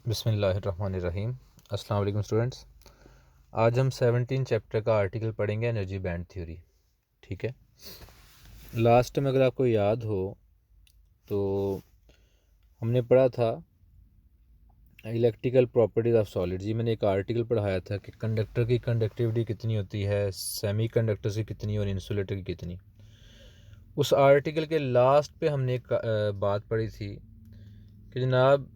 बिस्मिल्लाहिर्रहमानिर्रहीम। अस्सलाम वालेकुम स्टूडेंट्स। आज हम 17 चैप्टर का आर्टिकल पढ़ेंगे एनर्जी बैंड थ्योरी। ठीक है, लास्ट में अगर आपको याद हो तो हमने पढ़ा था इलेक्ट्रिकल प्रॉपर्टीज़ ऑफ सॉलिड्स। ये मैंने एक आर्टिकल पढ़ाया था कि कंडक्टर की कंडक्टिविटी कितनी होती है, सेमी कंडक्टर की कितनी और इंसुलेटर की कितनी। उस आर्टिकल के लास्ट पे हमने एक बात पढ़ी थी कि जनाब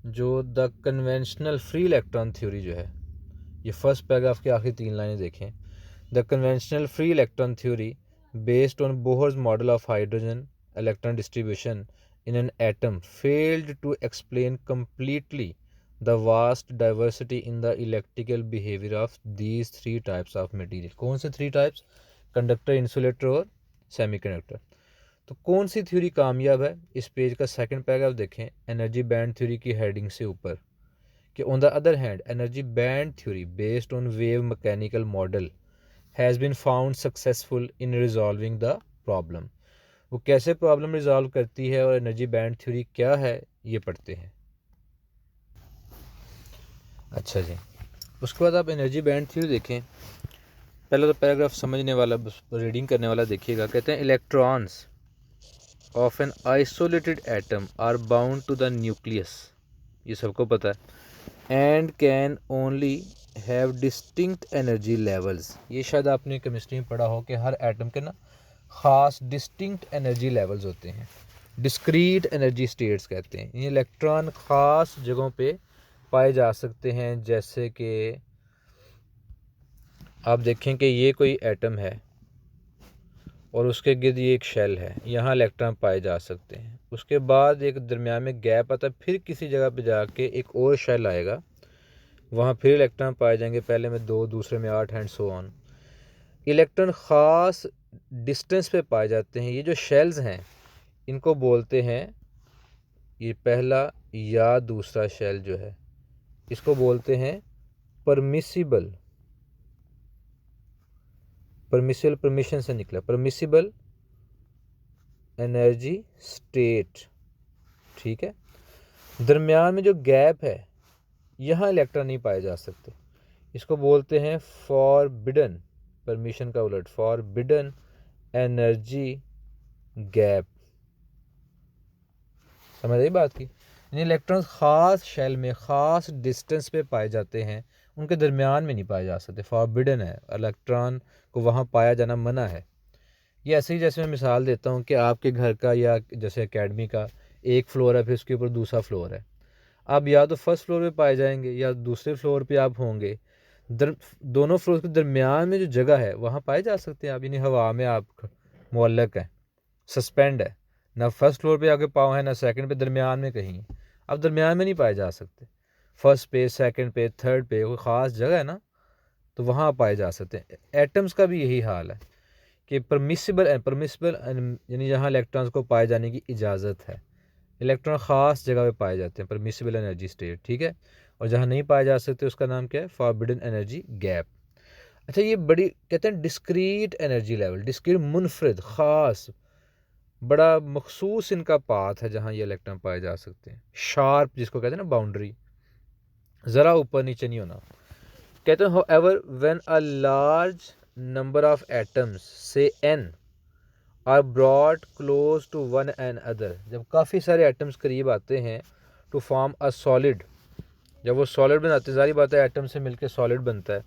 जो the conventional free electron theory जो है, ये फर्स्ट पैराग्राफ की आखिरी 3 लाइनें देखें। The conventional free electron theory based on Bohr's model of hydrogen electron distribution in an atom failed to explain completely the vast diversity in the electrical behavior of these three types of material। कौन से 3 types? Conductor, insulator और semiconductor. तो कौन सी theory कामयाब है? इस page का सेकंड पैराग्राफ देखें एनर्जी बैंड थ्योरी की हेडिंग से ऊपर कि on the other hand energy band theory based on wave mechanical model has been found successful in resolving the problem. वो कैसे प्रॉब्लम रिजॉल्व करती है और एनर्जी बैंड थ्योरी क्या है, ये पढ़ते हैं। अच्छा जी, उसके बाद आप एनर्जी बैंड थ्योरी देखें। पहले तो पैराग्राफ समझने वाला, रीडिंग करने वाला देखिएगा। कहते हैं electrons of an isolated atom are bound to the nucleus, ये सबको पता है, and can only have distinct energy levels. ये शायद आपने केमिस्ट्री में पढ़ा हो कि हर एटम के ना ख़ास डिस्टिंक्ट एनर्जी लेवल्स होते हैं, डिस्क्रीट एनर्जी स्टेट्स कहते हैं। ये इलेक्ट्रॉन ख़ास जगहों पे पाए जा सकते हैं। जैसे कि आप देखें कि ये कोई एटम है और उसके गिर्द ये एक शेल है, यहाँ इलेक्ट्रॉन पाए जा सकते हैं। उसके बाद एक दरमियान में गैप आता है, फिर किसी जगह पे जाके एक और शेल आएगा, वहाँ फिर इलेक्ट्रॉन पाए जाएंगे, पहले में 2, दूसरे में 8 एंड सो ऑन। इलेक्ट्रॉन ख़ास डिस्टेंस पे पाए जाते हैं। ये जो शेल्स हैं इनको बोलते हैं, ये पहला या दूसरा शेल जो है इसको बोलते हैं परमिसिबल, परमिशन से निकला, परमिसिबल एनर्जी स्टेट। ठीक है, दरमियान में जो गैप है यहाँ इलेक्ट्रॉन नहीं पाए जा सकते, इसको बोलते हैं फॉरबिडन, परमिशन का उलट फॉरबिडन एनर्जी गैप। समझ आई बात की? यानी इलेक्ट्रॉन्स ख़ास शेल में ख़ास डिस्टेंस पे पाए जाते हैं, उनके दरमियान में नहीं पाए जा सकते, फॉरबिडन है, इलेक्ट्रॉन को वहाँ पाया जाना मना है। ये ऐसे ही जैसे मैं मिसाल देता हूँ कि आपके घर का या जैसे एकेडमी का एक फ्लोर है, फिर उसके ऊपर दूसरा फ्लोर है। आप या तो फर्स्ट फ्लोर पे पाए जाएंगे या दूसरे फ्लोर पे आप होंगे। दोनों फ्लोर के दरमियान में जो जगह है वहाँ पाए जा सकते हैं आप, यानी हवा में आप मुअल्लक है, सस्पेंड है, ना फर्स्ट फ्लोर पे आके पाँव है ना सेकंड पे, दरमियान में कहीं अब दरमियान में नहीं पाए जा सकते। फर्स्ट पे, सेकंड पे, थर्ड पे कोई ख़ास जगह है ना, तो वहाँ पाए जा सकते हैं। एटम्स का भी यही हाल है कि परमिसिबल यानी जहाँ इलेक्ट्रॉन्स को पाए जाने की इजाज़त है, इलेक्ट्रॉन ख़ास जगह पे पाए जाते हैं, परमिसिबल एनर्जी स्टेट। ठीक है, और जहाँ नहीं पाए जा सकते उसका नाम क्या है? Forbidden energy gap. अच्छा, ये बड़ी कहते हैं डिस्क्रीट एनर्जी लेवल, डिस्क्रीट मुनफरद, ख़ास, बड़ा मखसूस इनका पाथ है जहाँ ये इलेक्ट्रॉन पाए जा सकते हैं। शार्प जिसको कहते हैं ना, बाउंड्री, ज़रा ऊपर नीचे नहीं होना। कहते हैं however when a large number of atoms say n are brought close to one another, जब काफ़ी सारे एटम्स करीब आते हैं टू फॉर्म अ सॉलिड, जब वो सॉलिड बनाते हैं, सारी बात है एटम से मिलकर सॉलिड बनता है,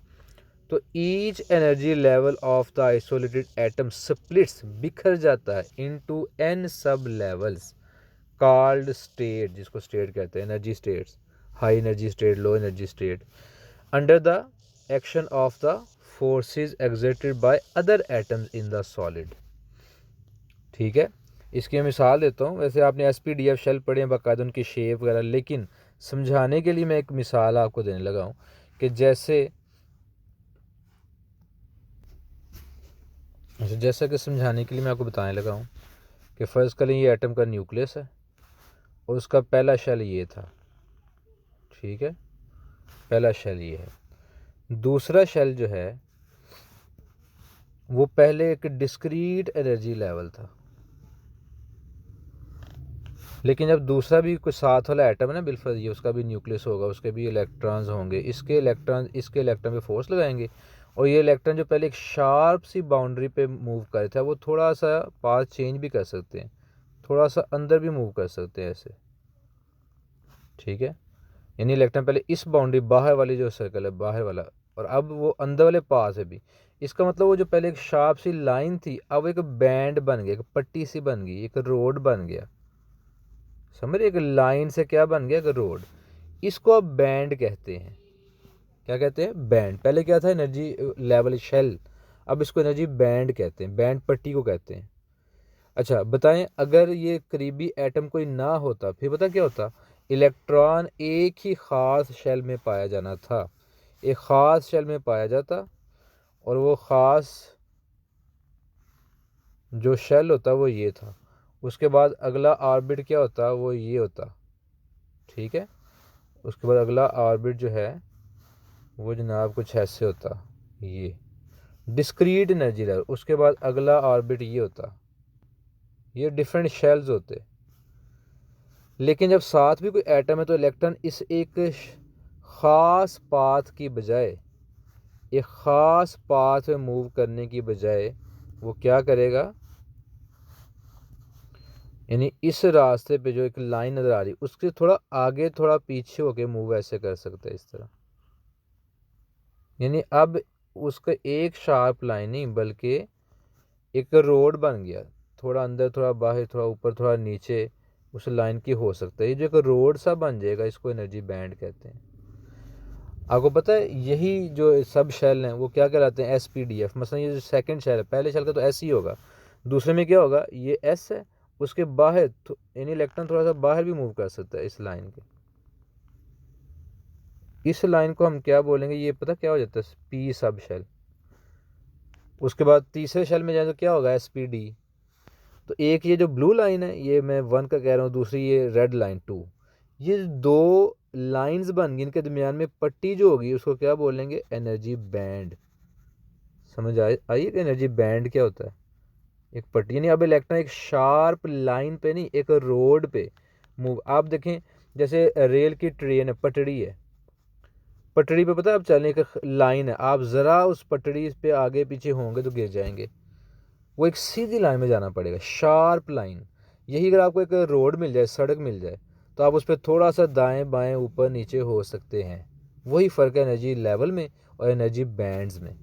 तो each energy level of the isolated atom splits, बिखर जाता है, इनटू एन सब लेवल्स कॉल्ड स्टेट, जिसको स्टेट कहते हैं, energy states, high energy state, low energy state, under the action of the forces exerted by other atoms in the solid. ठीक है, इसकी मिसाल देता हूँ। वैसे आपने SPDF शेल पढ़े हैं बाकायदा, उनकी शेप वगैरह, लेकिन समझाने के लिए मैं एक मिसाल आपको देने लगा हूँ कि जैसा कि समझाने के लिए मैं आपको बताने लगा हूँ कि फ़र्ज़ करें ये एटम का न्यूक्लियस है और उसका पहला शेल ये था। ठीक है, पहला शेल ये है। दूसरा शेल जो है वो पहले एक डिस्क्रीट एनर्जी लेवल था, लेकिन जब दूसरा भी कोई साथ वाला एटम है ना बिल्कुल, ये उसका भी न्यूक्लियस होगा, उसके भी इलेक्ट्रॉन्स होंगे, इसके इलेक्ट्रॉन पे फोर्स लगाएंगे, और ये इलेक्ट्रॉन जो पहले एक शार्प सी बाउंड्री पे मूव कर रहे थे, वो थोड़ा सा पाथ चेंज भी कर सकते हैं, थोड़ा सा अंदर भी मूव कर सकते हैं ऐसे, ठीक है। यानी इलेक्ट्रॉन पहले इस बाउंड्री बाहर वाली जो सर्कल है बाहर वाला, और अब वो अंदर वाले पास है भी। इसका मतलब वो जो पहले एक शार्प सी लाइन थी, अब एक बैंड बन गया, एक पट्टी सी बन गई, एक रोड बन गया, समझ रहे, एक लाइन से क्या बन गया, एक रोड। इसको अब बैंड कहते हैं। क्या कहते हैं? बैंड। पहले क्या था? एनर्जी लेवल शेल, अब इसको एनर्जी बैंड कहते हैं, बैंड पट्टी को कहते हैं। अच्छा बताएं, अगर ये करीबी एटम कोई ना होता फिर पता क्या होता? इलेक्ट्रॉन एक ही ख़ास शेल में पाया जाना था, एक ख़ास शेल में पाया जाता, और वो ख़ास जो शेल होता वो ये था। उसके बाद अगला ऑर्बिट क्या होता? वो ये होता, ठीक है। उसके बाद अगला ऑर्बिट जो है वो जनाब कुछ ऐसे होता, ये डिस्क्रीट एनर्जी लेवल। उसके बाद अगला ऑर्बिट ये होता, ये डिफरेंट शेल्स होते। लेकिन जब साथ भी कोई एटम है तो इलेक्ट्रॉन इस एक ख़ास पाथ की बजाय, एक ख़ास पाथ में मूव करने की बजाय वो क्या करेगा, यानी इस रास्ते पे जो एक लाइन नज़र आ रही उसके थोड़ा आगे थोड़ा पीछे होके मूव ऐसे कर सकता है, इस तरह। यानी अब उसका एक शार्प लाइन नहीं बल्कि एक रोड बन गया, थोड़ा अंदर थोड़ा बाहर, थोड़ा ऊपर थोड़ा नीचे उस लाइन की हो सकता है। ये जो एक रोड सा बन जाएगा, इसको एनर्जी बैंड कहते हैं। आपको पता है यही जो सब शेल हैं वो क्या कहलाते हैं? SPDF। मसलन ये जो सेकंड शेल है, पहले शेल का तो S ही होगा, दूसरे में क्या होगा? ये S है, उसके बाहर यानी इलेक्ट्रॉन थोड़ा सा बाहर भी मूव कर सकता है इस लाइन के। इस लाइन को हम क्या बोलेंगे? ये पता क्या हो जाता है? P सब शेल। उसके बाद तीसरे शेल में जाए तो क्या होगा? SPD। तो एक ये जो ब्लू लाइन है ये मैं 1 का कह रहा हूँ, दूसरी ये रेड लाइन 2, ये दो लाइंस बन गई, इनके दरमियान में पट्टी जो होगी उसको क्या बोलेंगे? Energy band. समझ आई कि एनर्जी बैंड क्या होता है? एक पट्टी, यानी अब इलेक्ट्रॉन एक शार्प लाइन पे नहीं, एक रोड पे मूव। आप देखें जैसे रेल की ट्रेन है, पटड़ी है, पटड़ी पे पता है आप चलने एक लाइन है, आप ज़रा उस पटड़ी पे आगे पीछे होंगे तो गिर जाएंगे। वो एक सीधी लाइन में जाना पड़ेगा, शार्प लाइन। यही अगर आपको एक रोड मिल जाए, सड़क मिल जाए, तो आप उस पर थोड़ा सा दाएं बाएं ऊपर नीचे हो सकते हैं। वही फ़र्क है एनर्जी लेवल में और एनर्जी बैंड्स में।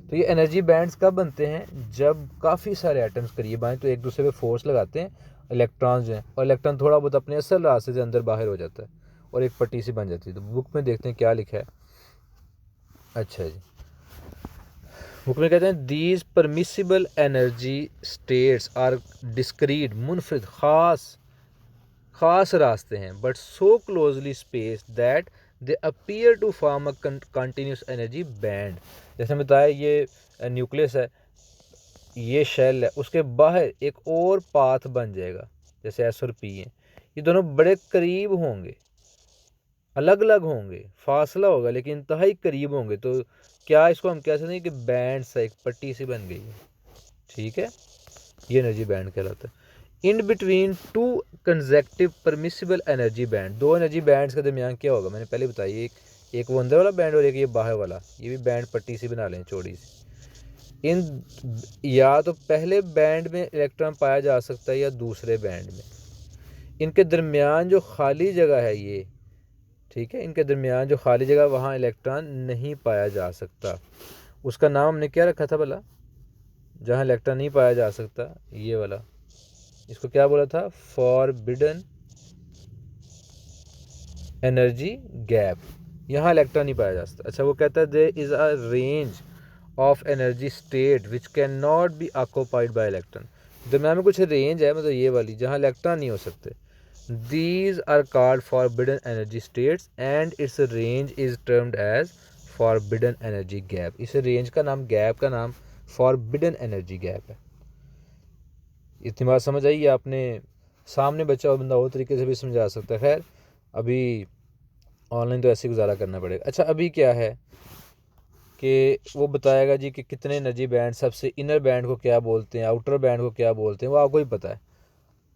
तो ये एनर्जी बैंड्स कब बनते हैं? जब काफ़ी सारे एटम्स करीब आएँ तो एक दूसरे पे फोर्स लगाते हैं इलेक्ट्रॉन्स जो हैं, और इलेक्ट्रॉन थोड़ा बहुत अपने असल रास्ते से अंदर बाहर हो जाता है और एक पट्टी सी बन जाती है। तो बुक में देखते हैं क्या लिखा है। अच्छा जी, बुक में कहते हैं these permissible energy states are discrete, मुनफरिद, ख़ास रास्ते हैं, but so closely spaced that they appear to form a continuous energy band. जैसे बताया ये न्यूक्लियस है, ये शेल है, उसके बाहर एक और पाथ बन जाएगा, जैसे S और P हैं, ये दोनों बड़े करीब होंगे, अलग अलग होंगे, फासला होगा लेकिन इंतहाई करीब होंगे। तो क्या इसको हम कह सकते हैं कि बैंड सा एक पट्टी सी बन गई है, ठीक है। ये एनर्जी बैंड कहलाता है। In between two consecutive permissible energy band, दो एनर्जी बैंड्स के दरमियान क्या होगा? मैंने पहले बताया, एक वो अंदर वाला बैंड और एक ये बाहर वाला, ये भी बैंड पट्टी सी बना लें चौड़ी सी। इन या तो पहले बैंड में इलेक्ट्रॉन पाया जा सकता है या दूसरे बैंड में। इनके दरमियान जो खाली जगह है ये, ठीक है, इनके दरमियान जो खाली जगह वहाँ इलेक्ट्रॉन नहीं पाया जा सकता। उसका नाम हमने क्या रखा था भला, जहाँ इलेक्ट्रॉन नहीं पाया जा सकता? ये वाला, इसको क्या बोला था? Forbidden energy gap. यहाँ इलेक्ट्रॉन नहीं पाया जा सकता। अच्छा, वो कहता है there is a range of energy state which can not be occupied by electron. दरमियान में कुछ रेंज है, मतलब ये वाली, जहाँ इलेक्ट्रॉन नहीं हो सकते। These are called forbidden energy states and its range is termed as forbidden energy gap। इस रेंज का नाम, गैप का नाम forbidden energy gap है। इतनी बात समझ आई? आपने सामने बच्चा और बंदा और तरीके से भी समझा सकता है। खैर अभी ऑनलाइन तो ऐसे गुजारा करना पड़ेगा। अच्छा अभी क्या है कि वो बताएगा जी कि कितने एनर्जी बैंड, सबसे इनर बैंड को क्या बोलते हैं, आउटर बैंड को क्या बोलते हैं, वो आपको ही पता है।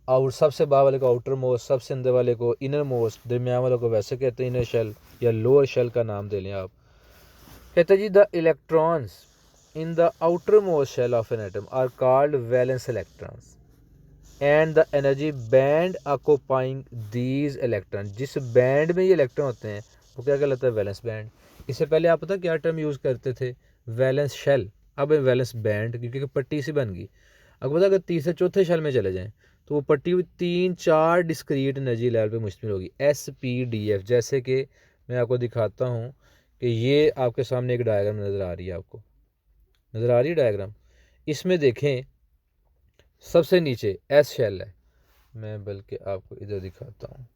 आउट सबसे बाहर वाले को आउटर मोस्ट, सबसे अंदर वाले को इनर मोस्ट, दरमियान वाले को वैसे कहते हैं इनर शेल या लोअर शेल का नाम दे लें आप। कहते हैं जी the electrons in the outermost shell of an atom are called valence electrons and the energy band occupying these electron, जिस बैंड में ये इलेक्ट्रॉन होते हैं वो क्या कहलाता है, वैलेंस बैंड। इससे पहले आप पता क्या टर्म यूज़ करते थे, वैलेंस शेल, अब वैलेंस बैंड, क्योंकि पट्टी सी बन गई। अब पता अगर तीसरे चौथे शेल में चले जाएं तो वो पट्टी 3-4 डिस्क्रीट एनर्जी लेवल पे मुश्तमिल होगी, SPDF। जैसे कि मैं आपको दिखाता हूँ कि ये आपके सामने एक डायग्राम नज़र आ रही है, आपको नज़र आ रही है डायग्राम। इसमें देखें सबसे नीचे S शेल है, मैं बल्कि आपको इधर दिखाता हूँ।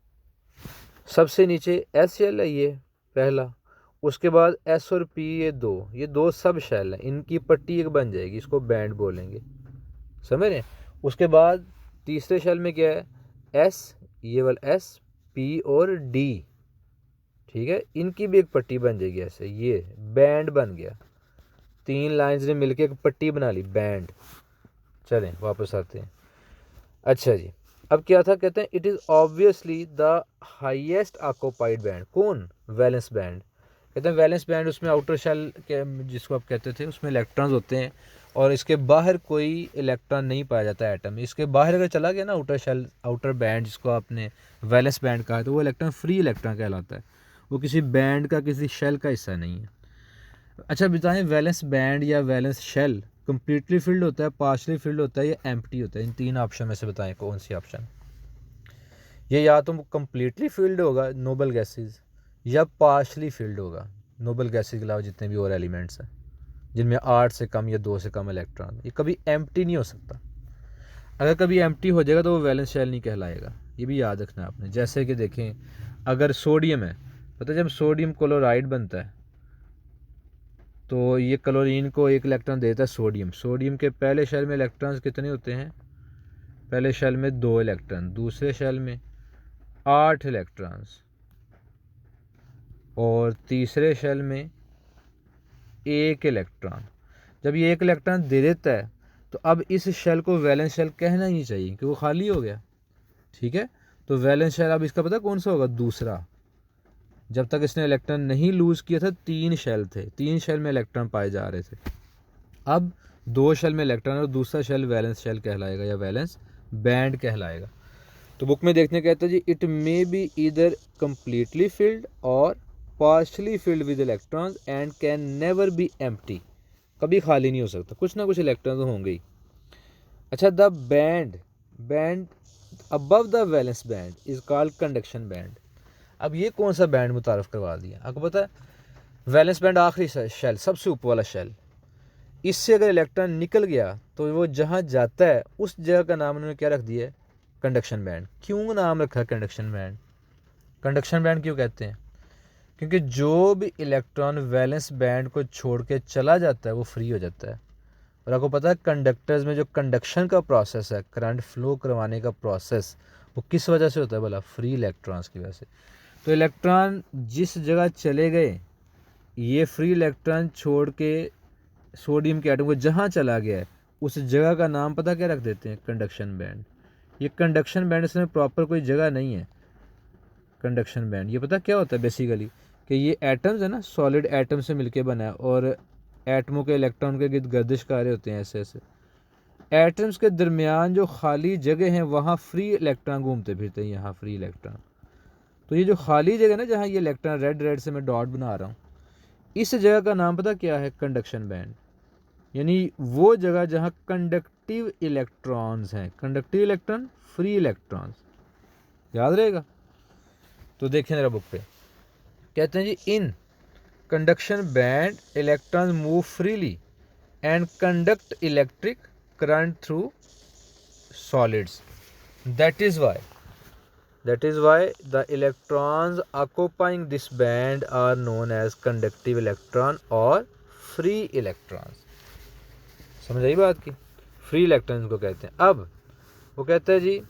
सबसे नीचे S शेल है ये पहला, उसके बाद S और P ये दो सब शेल हैं, इनकी पट्टी एक बन जाएगी, इसको बैंड बोलेंगे, समझ रहे हैं। उसके बाद तीसरे शेल में क्या है, S, ये वाला S, P और D, ठीक है, इनकी भी एक पट्टी बन जाएगी ऐसे, ये बैंड बन गया, 3 लाइंस ने मिलकर एक पट्टी बना ली, बैंड। चलें वापस आते हैं। अच्छा जी, अब क्या था, कहते हैं it is obviously the highest occupied band, कौन, वैलेंस बैंड। कहते हैं वैलेंस बैंड, उसमें आउटर शेल के जिसको आप कहते थे उसमें इलेक्ट्रॉन्स होते हैं और इसके बाहर कोई इलेक्ट्रॉन नहीं पाया जाता है एटम। इसके बाहर अगर चला गया ना आउटर शेल, आउटर बैंड जिसको आपने वैलेंस बैंड कहा है, तो वो इलेक्ट्रॉन फ्री इलेक्ट्रॉन कहलाता है, वो किसी बैंड का किसी शेल का हिस्सा नहीं है। अच्छा बताएं, वैलेंस बैंड या वैलेंस शेल कम्प्लीटली फिल्ड होता है, पार्शली फिल्ड होता है या एम्प्टी होता है, इन 3 ऑप्शन में से बताएं कौन सी ऑप्शन। ये या तो कम्प्लीटली फिल्ड होगा नोबल गैसेज, या पार्शली फिल्ड होगा नोबल गैसेज के अलावा जितने भी और एलिमेंट्स हैं जिनमें 8 से कम या 2 से कम इलेक्ट्रॉन। ये कभी एम्प्टी नहीं हो सकता, अगर कभी एम्प्टी हो जाएगा तो वो वैलेंस शेल नहीं कहलाएगा, ये भी याद रखना आपने। जैसे कि देखें अगर सोडियम है, पता है जब सोडियम क्लोराइड बनता है तो ये क्लोरीन को एक इलेक्ट्रॉन देता है सोडियम। सोडियम के पहले शेल में इलेक्ट्रॉन्स कितने होते हैं, पहले शेल में 2 इलेक्ट्रॉन, दूसरे शेल में 8 इलेक्ट्रॉन्स और तीसरे शेल में 1 इलेक्ट्रॉन। जब ये 1 इलेक्ट्रॉन दे देता है तो अब इस शेल को वैलेंस शेल कहना ही चाहिए कि वो खाली हो गया, ठीक है। तो वैलेंस शेल अब इसका पता कौन सा होगा, दूसरा। जब तक इसने इलेक्ट्रॉन नहीं लूज़ किया था 3 शेल थे, 3 शेल में इलेक्ट्रॉन पाए जा रहे थे, अब 2 शेल में इलेक्ट्रॉन और दूसरा शेल वैलेंस शेल कहलाएगा या वैलेंस बैंड कहलाएगा। तो बुक में देखने कहते हैं जी it may be either completely filled और partially filled with electrons and can never be empty, कभी खाली नहीं हो सकता, कुछ ना कुछ इलेक्ट्रॉन तो होंगे ही। अच्छा, the band above the valence band is called conduction band. अब ये कौन सा बैंड मुतारफ़ करवा दिया आपको पता है, वैलेंस बैंड आखिरी शेल, सबसे ऊपर वाला शेल, इससे अगर इलेक्ट्रॉन निकल गया तो वो जहाँ जाता है उस जगह का नाम उन्होंने क्या रख दिया है, कंडक्शन बैंड। क्यों नाम रखा है कंडक्शन बैंड, कंडक्शन बैंड क्यों कहते हैं, क्योंकि जो भी इलेक्ट्रॉन वैलेंस बैंड को छोड़ के चला जाता है वो फ्री हो जाता है। और आपको पता है कंडक्टर्स में जो कंडक्शन का प्रोसेस है, करंट फ्लो करवाने का प्रोसेस, वो किस वजह से होता है बोला, फ्री इलेक्ट्रॉन्स की वजह से। तो इलेक्ट्रॉन जिस जगह चले गए, ये फ्री इलेक्ट्रॉन छोड़ के सोडियम के एटम को जहाँ चला गया है उस जगह का नाम पता क्या रख देते हैं, कंडक्शन बैंड। ये कंडक्शन बैंड इसमें प्रॉपर कोई जगह नहीं है कंडक्शन बैंड। ये पता क्या होता है बेसिकली, कि ये एटम्स है ना, सॉलिड एटम से मिलके बना है और एटमों के इलेक्ट्रॉन के गिर्द गर्दिश कर रहे होते हैं ऐसे ऐसे। एटम्स के दरमियान जो खाली जगह हैं वहाँ फ्री इलेक्ट्रॉन घूमते फिरते हैं, यहाँ फ्री इलेक्ट्रॉन। तो ये जो खाली जगह ना जहाँ ये इलेक्ट्रॉन रेड से मैं डॉट बना रहा हूँ, इस जगह का नाम पता क्या है, कंडक्शन बैंड। यानी वो जगह जहाँ कंडक्टिव इलेक्ट्रॉन्स हैं, कंडक्टिव इलेक्ट्रॉन, फ्री इलेक्ट्रॉन्स, याद रहेगा। तो देखें जरा बुक पे, कहते हैं जी in conduction band electron move freely and conduct electric current through solids, that is why the electrons occupying this band are known as conductive electron और फ्री इलेक्ट्रॉन्स। समझ आई बात की, फ्री इलेक्ट्रॉन्स को कहते हैं। अब वो कहता है जी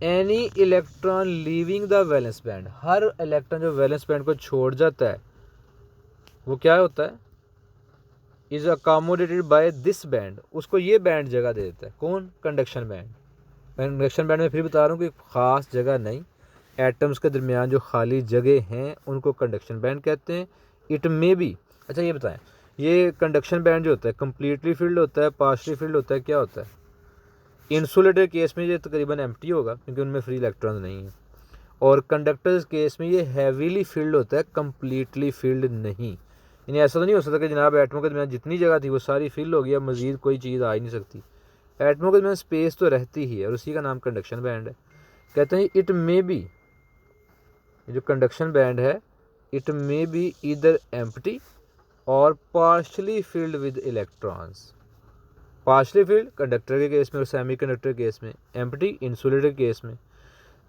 any electron leaving the valence band, हर इलेक्ट्रॉन जो वैलेंस बैंड को छोड़ जाता है वो क्या होता है, is accommodated by this band, उसको ये बैंड जगह दे देता है, कौन, कंडक्शन बैंड। कंडक्शन बैंड में फिर बता रहा हूँ कि ख़ास जगह नहीं, एटम्स के दरमियान जो खाली जगह हैं उनको कंडक्शन बैंड कहते हैं। इट मे बी, अच्छा ये बताएं, ये कंडक्शन बैंड जो होता है कम्प्लीटली फिल्ड होता है, पार्शली फिल्ड होता है, क्या होता है? इंसुलेटर केस में ये तकरीबन एम्प्टी होगा क्योंकि उनमें फ्री इलेक्ट्रॉन नहीं है, और कंडक्टर्स केस में ये हैवीली फिल्ड होता है, कम्प्लीटली फिल्ड नहीं। यानी ऐसा तो नहीं हो सकता कि जनाब एटमों के दरमियान जितनी जगह थी वो सारी फिल हो गई, अब मज़ीद कोई चीज़ आ ही नहीं सकती। एटमों के दरमियान स्पेस तो रहती ही है और उसी का नाम कंडक्शन बैंड है। कहते हैं इट मे बी, जो कंडक्शन बैंड है, it may be either empty और partially filled with electrons. Partially filled conductor के केस में और सेमी कंडक्टर केस में, एम्प्टी इंसुलेटर केस में।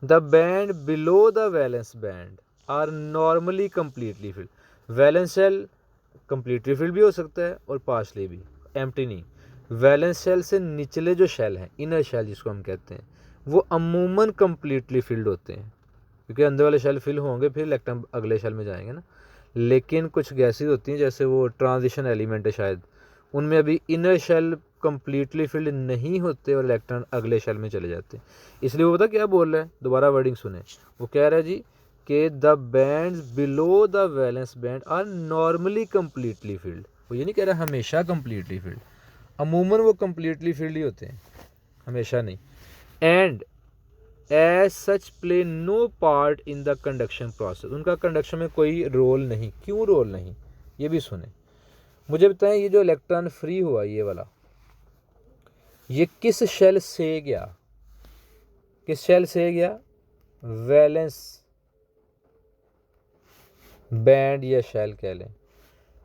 The band below the valence band are normally completely filled. Valence shell completely filled भी हो सकता है और पार्शली भी, एम्प्टी नहीं। वैलेंस शेल से निचले जो शेल हैं, इनर शेल जिसको हम कहते हैं, वो अमूमन कम्प्लीटली फिल्ड होते हैं क्योंकि अंदर वाले शेल फिल होंगे फिर इलेक्ट्रॉन अगले शेल में जाएंगे ना। लेकिन कुछ गैसेज होती हैं जैसे वो ट्रांजिशन एलिमेंट है शायद, उनमें अभी इनर शेल कम्प्लीटली फिल्ड नहीं होते और इलेक्ट्रॉन अगले शेल में चले जाते हैं। इसलिए वो पता क्या बोल रहा है, दोबारा वर्डिंग सुने, वो कह रहा है जी कि the bands below the valence band are normally completely filled. वो ये नहीं कह रहा हमेशा कम्प्लीटली फिल्ड, अमूमन वो कम्प्लीटली फिल्ड ही होते हैं, हमेशा नहीं। And as such play no part in the conduction process, उनका कंडक्शन में कोई रोल नहीं। क्यों रोल नहीं, ये भी सुने। मुझे बताएं ये जो इलेक्ट्रॉन फ्री हुआ ये वाला, ये किस शेल से गया? किस शेल से गया? वैलेंस बैंड या शेल कह लें।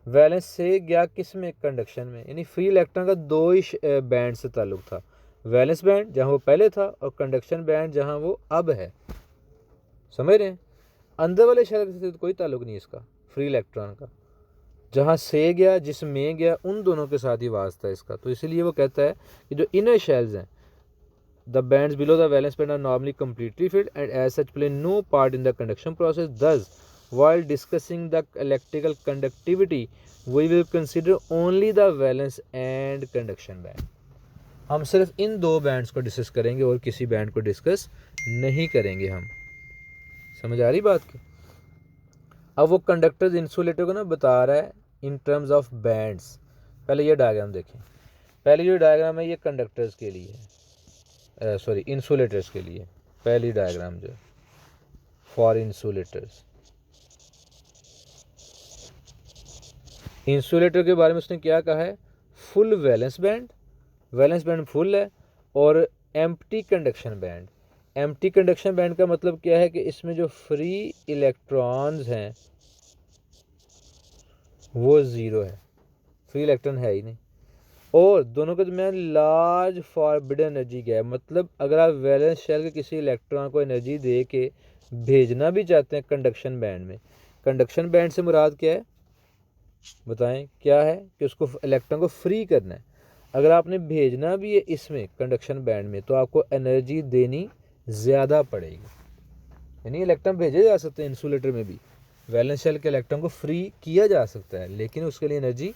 वैलेंस से गया किस में? कंडक्शन में। यानी फ्री इलेक्ट्रॉन का दो ही बैंड से ताल्लुक था, वैलेंस बैंड जहाँ वो पहले था और कंडक्शन बैंड जहाँ वो अब है। समझ रहे हैं? अंदर वाले शेल से तो कोई ताल्लुक नहीं इसका, फ्री इलेक्ट्रॉन का। जहाँ से गया, जिस में गया, उन दोनों के साथ ही वास्ता है इसका। तो इसलिए वो कहता है कि जो इनर शेल्स हैं, the bands below the valence band are normally completely filled and as such play no part in the conduction process. Thus while discussing the electrical conductivity we will consider only the valence and conduction band। हम सिर्फ इन दो bands को discuss करेंगे और किसी band को discuss नहीं करेंगे हम। समझ आ रही बात की? अब वो कंडक्टर्स इंसुलेटर को ना बता रहा है इन टर्म्स ऑफ बैंड्स। पहले ये डायग्राम देखें। पहले जो डायग्राम है ये कंडक्टर्स के लिए है, सॉरी इंसुलेटर्स के लिए। पहली डायग्राम जो फॉर इंसुलेटर्स, इंसुलेटर के बारे में उसने क्या कहा है? Full valence band, valence band full है, और empty conduction band. Empty conduction band का मतलब क्या है कि इसमें जो फ्री इलेक्ट्रॉन्स हैं वो ज़ीरो है, फ्री इलेक्ट्रॉन है ही नहीं। और दोनों के दरमियान लार्ज फॉरबिडन एनर्जी गैप, मतलब अगर आप वैलेंस शेल के किसी इलेक्ट्रॉन को एनर्जी दे के भेजना भी चाहते हैं कंडक्शन बैंड में, कंडक्शन बैंड से मुराद क्या है बताएं? क्या है कि उसको इलेक्ट्रॉन को फ्री करना है। अगर आपने भेजना भी है इसमें कंडक्शन बैंड में तो आपको एनर्जी देनी ज़्यादा पड़ेगी। यानी इलेक्ट्रॉन भेजे जा सकते हैं इंसुलेटर में भी, वैलेंस शेल के इलेक्ट्रॉन को फ्री किया जा सकता है, लेकिन उसके लिए एनर्जी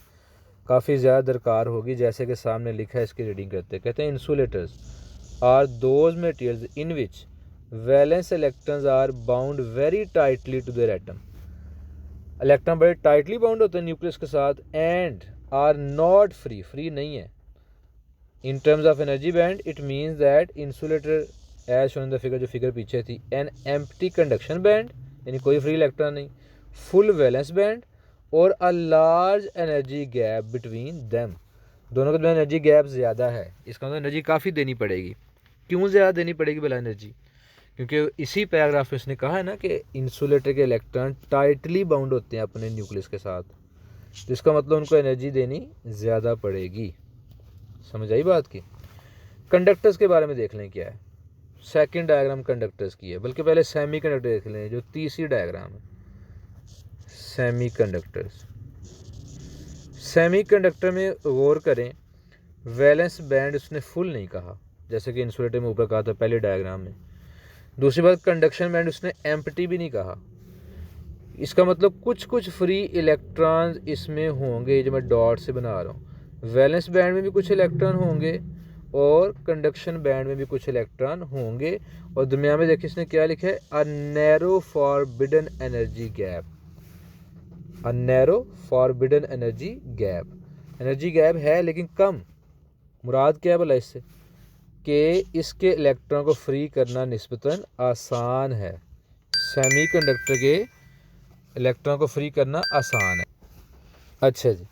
काफ़ी ज़्यादा दरकार होगी। जैसे कि सामने लिखा है, इसकी रीडिंग करते हैं। कहते हैं insulators are those materials in which valence electrons are bound very tightly to their atom. Electron बड़े टाइटली बाउंड होते हैं न्यूक्लियस के साथ, and are not free, free नहीं है। In terms of energy band it means that insulator as shown in the figure, जो figure पीछे थी, एन एम्प्टी कंडक्शन बैंड यानी कोई फ्री इलेक्ट्रॉन नहीं, फुल वैलेंस बैंड और a large energy gap between them. दोनों के दरमियान एनर्जी गैप ज़्यादा है। इसका मतलब एनर्जी काफ़ी देनी पड़ेगी। क्यों ज़्यादा देनी पड़ेगी भला एनर्जी? क्योंकि इसी पैराग्राफ में इसने कहा है ना कि इंसुलेटर के इलेक्ट्रॉन टाइटली बाउंड होते हैं अपने न्यूक्लियस के साथ, तो इसका मतलब उनको एनर्जी देनी ज़्यादा पड़ेगी। समझ आई बात की? कंडक्टर्स के बारे में देख लें क्या है। सेकंड डायग्राम कंडक्टर्स की है, बल्कि पहले सेमी कंडक्टर देख लें जो तीसरी डायग्राम है। सेमी कंडक्टर्स, सेमी कंडक्टर में गौर करें, वैलेंस बैंड उसने फुल नहीं कहा जैसे कि इंसुलेटर में ऊपर कहा था पहले डायग्राम में। दूसरी बात, कंडक्शन बैंड उसने एम्प्टी भी नहीं कहा। इसका मतलब कुछ कुछ फ्री इलेक्ट्रॉन्स इसमें होंगे, जो मैं डॉट से बना रहा हूँ। वैलेंस बैंड में भी कुछ इलेक्ट्रॉन होंगे और कंडक्शन बैंड में भी कुछ इलेक्ट्रॉन होंगे। और दरमियान में देखिए इसने क्या लिखा है, अ नैरो फॉरबिडन एनर्जी गैप, अ narrow forbidden energy gap. Energy gap है लेकिन कम। मुराद क्या है भला इससे, कि इसके इलेक्ट्रॉन को फ्री करना निस्बतन आसान है। सेमीकंडक्टर के इलेक्ट्रॉन को फ्री करना आसान है। अच्छा जी,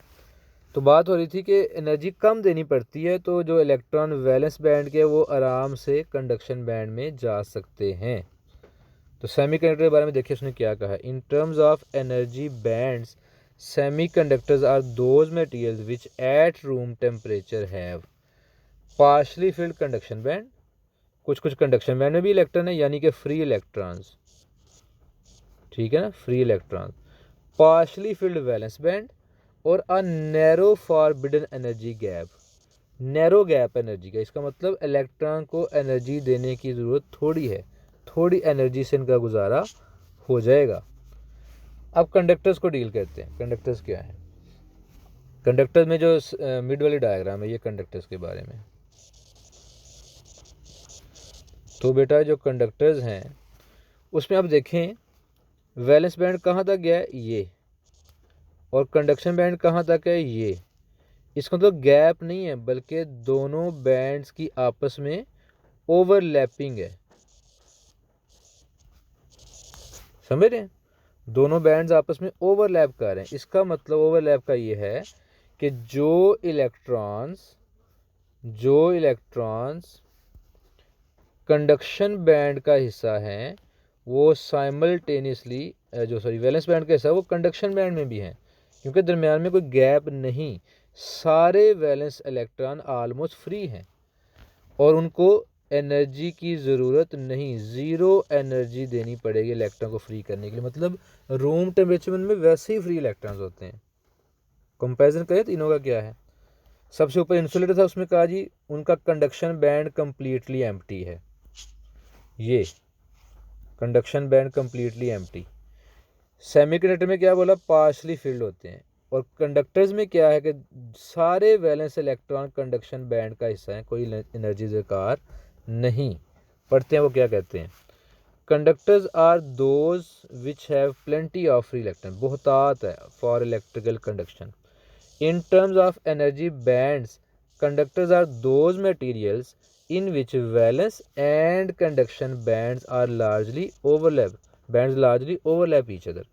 तो बात हो रही थी कि एनर्जी कम देनी पड़ती है तो जो इलेक्ट्रॉन वैलेंस बैंड के वो आराम से कंडक्शन बैंड में जा सकते हैं। तो सेमीकंडक्टर के बारे में देखिए उसने क्या कहा, in terms of energy bands semiconductors are those materials which at room temperature have partially filled conduction band. कुछ कुछ कंडक्शन बैंड में भी इलेक्ट्रॉन है, यानी कि फ्री इलेक्ट्रॉन्स, ठीक है ना, free electron, partially filled valence band और a narrow forbidden energy gap. Narrow gap energy का इसका मतलब इलेक्ट्रॉन को एनर्जी देने की ज़रूरत थोड़ी है, थोड़ी एनर्जी से इनका गुजारा हो जाएगा। अब कंडक्टर्स को डील करते हैं। कंडक्टर्स क्या है, कंडक्टर में जो मिड वाली डायग्राम है ये कंडक्टर्स के बारे में। तो बेटा जो कंडक्टर्स हैं उसमें आप देखें वैलेंस बैंड कहाँ तक गया है, ये, और कंडक्शन बैंड कहाँ तक है, ये। इसका मतलब गैप नहीं है बल्कि दोनों बैंड्स की आपस में ओवरलैपिंग है। समझ रहे हैं, दोनों बैंड्स आपस में ओवरलैप कर रहे हैं। इसका मतलब ओवरलैप का ये है कि जो इलेक्ट्रॉन्स कंडक्शन बैंड का हिस्सा हैं वो साइमल्टेनियसली वैलेंस बैंड का हिस्सा वो कंडक्शन बैंड में भी हैं, क्योंकि दरमियान में कोई गैप नहीं। सारे वैलेंस इलेक्ट्रॉन आलमोस्ट फ्री हैं और उनको एनर्जी की ज़रूरत नहीं, ज़ीरो एनर्जी देनी पड़ेगी इलेक्ट्रॉन को फ्री करने के लिए। मतलब रूम टेम्परेचर में वैसे ही फ्री इलेक्ट्रॉन्स होते हैं। कंपैरिजन करें तीनों का क्या है, सबसे ऊपर इंसुलेटर था, उसमें कहा जी उनका कंडक्शन बैंड कंप्लीटली एम्प्टी है, ये conduction band completely empty. Semiconductor में क्या बोला, पार्शली फिल्ड होते हैं। और कंडक्टर्स में क्या है कि सारे वैलेंस इलेक्ट्रॉन कंडक्शन बैंड का हिस्सा हैं, कोई एनर्जी दरकार नहीं। पढ़ते हैं वो क्या कहते हैं, conductors are those which have plenty of free electron, बहुतात है for electrical conduction. In terms of energy bands conductors are those materials in which valence and conduction bands are largely overlap each other।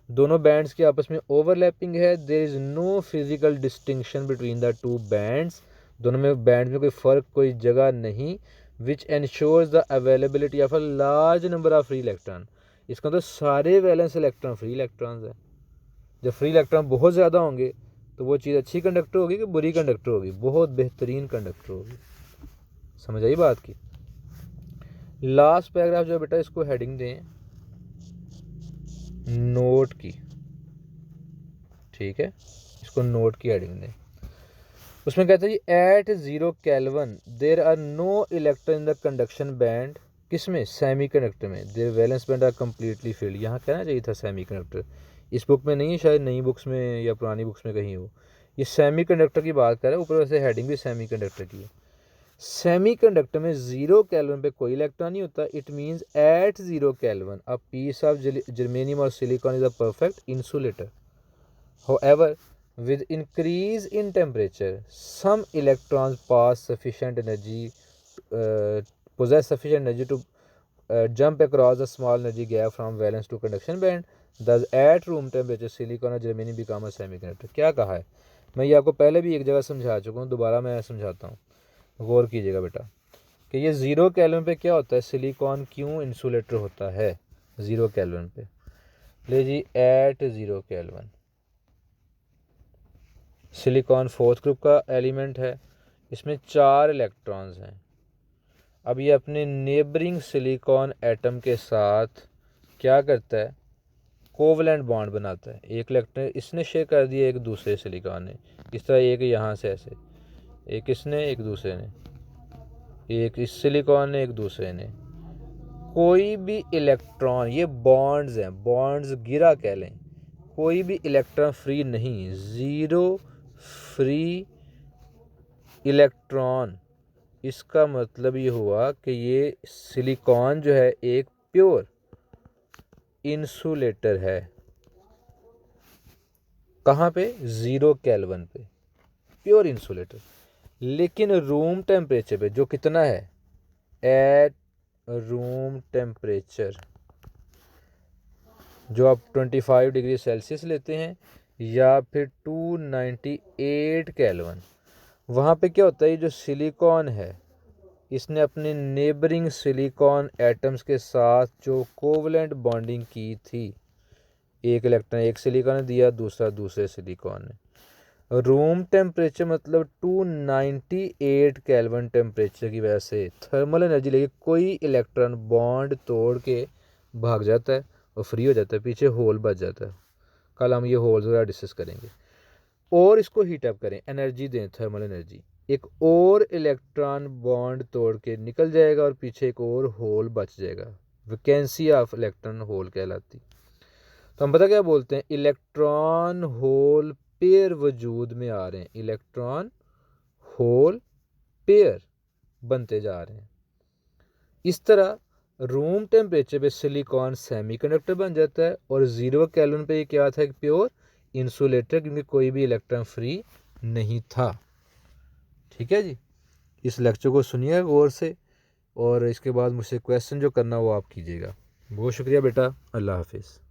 दोनों bands के आपस में overlapping है। There is no physical distinction between the two bands, दोनों में band में कोई फ़र्क, कोई जगह नहीं। Which ensures the availability of a large number of free electron. इसका तो सारे वैलेंस इलेक्ट्रॉन फ्री इलेक्ट्रॉन्स हैं। जब फ्री इलेक्ट्रॉन बहुत ज़्यादा होंगे तो वो चीज़ अच्छी कंडक्टर होगी कि बुरी कंडक्टर होगी, बहुत बेहतरीन कंडक्टर होगी। समझ आई बात की। लास्ट पैराग्राफ जो बेटा इसको हेडिंग दें नोट की, ठीक है, इसको नोट की हेडिंग दें। उसमें कहते हैं जी at 0 kelvin there are no electron in the conduction band. किसमें, सेमी कंडक्टर में। There valence band are completely filled. यहाँ कहना चाहिए था सेमी कंडक्टर, इस बुक में नहीं है, शायद नई बुक्स में या पुरानी बुक्स में कहीं हो। ये सेमी कंडक्टर की बात कर रहा है, ऊपर वैसे हेडिंग भी सेमी कंडक्टर की है। सेमीकंडक्टर में 0 केल्विन पे कोई इलेक्ट्रॉन नहीं होता। It means at 0 kelvin a piece of germanium और silicon is a perfect insulator. However, with increase in temperature, some electrons possess sufficient energy to jump across a small energy gap from valence to conduction band. Thus, at room temperature, silicon और germanium become a semiconductor। क्या कहा है, मैं ये आपको पहले भी एक जगह समझा चुका हूँ, दोबारा मैं समझाता हूँ, गौर कीजिएगा बेटा कि ये 0 केल्विन पे क्या होता है, सिलिकॉन क्यों इंसुलेटर होता है 0 केल्विन पे। ले जी at 0 kelvin silicon fourth group का एलिमेंट है, इसमें 4 इलेक्ट्रॉन्स हैं। अब ये अपने नेबरिंग सिलिकॉन एटम के साथ क्या करता है, कोवलेंट बॉन्ड बनाता है। एक इलेक्ट्रॉन इसने शेयर कर दिया एक दूसरे सिलिकॉन ने, इस तरह एक यहाँ से ऐसे, एक इसने एक दूसरे ने, एक इस सिलिकॉन ने एक दूसरे ने। कोई भी इलेक्ट्रॉन, ये बॉन्ड्स हैं, बॉन्ड्स गिरा कह लें, कोई भी इलेक्ट्रॉन फ्री नहीं, 0 फ्री इलेक्ट्रॉन इसका मतलब ये हुआ कि ये सिलिकॉन जो है एक प्योर इंसुलेटर है। कहाँ पे? 0 केल्विन पे प्योर इंसुलेटर। लेकिन रूम टेम्परेचर पे जो कितना है, एट रूम टेम्परेचर, जो आप 25 डिग्री सेल्सियस लेते हैं या फिर 298 केल्विन, वहाँ पे क्या होता है, ये जो सिलिकॉन है इसने अपने नेबरिंग सिलिकॉन एटम्स के साथ जो कोवलेंट बॉन्डिंग की थी, एक इलेक्ट्रॉन एक सिलिकॉन ने दिया, दूसरा दूसरे सिलिकॉन ने। रूम टेम्परेचर मतलब 298 केल्विन टेम्परेचर की वजह से थर्मल एनर्जी लेके कोई इलेक्ट्रॉन बॉन्ड तोड़ के भाग जाता है और फ्री हो जाता है, पीछे होल बच जाता है। कल हम ये होल्स वगैरह डिस्कस करेंगे। और इसको हीट अप करें, एनर्जी दें, थर्मल एनर्जी, एक और इलेक्ट्रॉन बॉन्ड तोड़ के निकल जाएगा और पीछे एक और होल बच जाएगा, वैकेंसी ऑफ इलेक्ट्रॉन होल कहलाती। तो हम पता क्या बोलते हैं, इलेक्ट्रॉन होल पेयर वजूद में आ रहे हैं, इलेक्ट्रॉन होल पेयर बनते जा रहे हैं। इस तरह रूम टेम्परेचर पे सिलिकॉन सेमीकंडक्टर बन जाता है और 0 केल्विन पे ये क्या था, एक प्योर इंसुलेटर, क्योंकि कोई भी इलेक्ट्रॉन फ्री नहीं था। ठीक है जी, इस लेक्चर को सुनिए गौर से और इसके बाद मुझसे क्वेश्चन जो करना वो आप कीजिएगा। बहुत शुक्रिया बेटा, अल्लाह हाफिज़।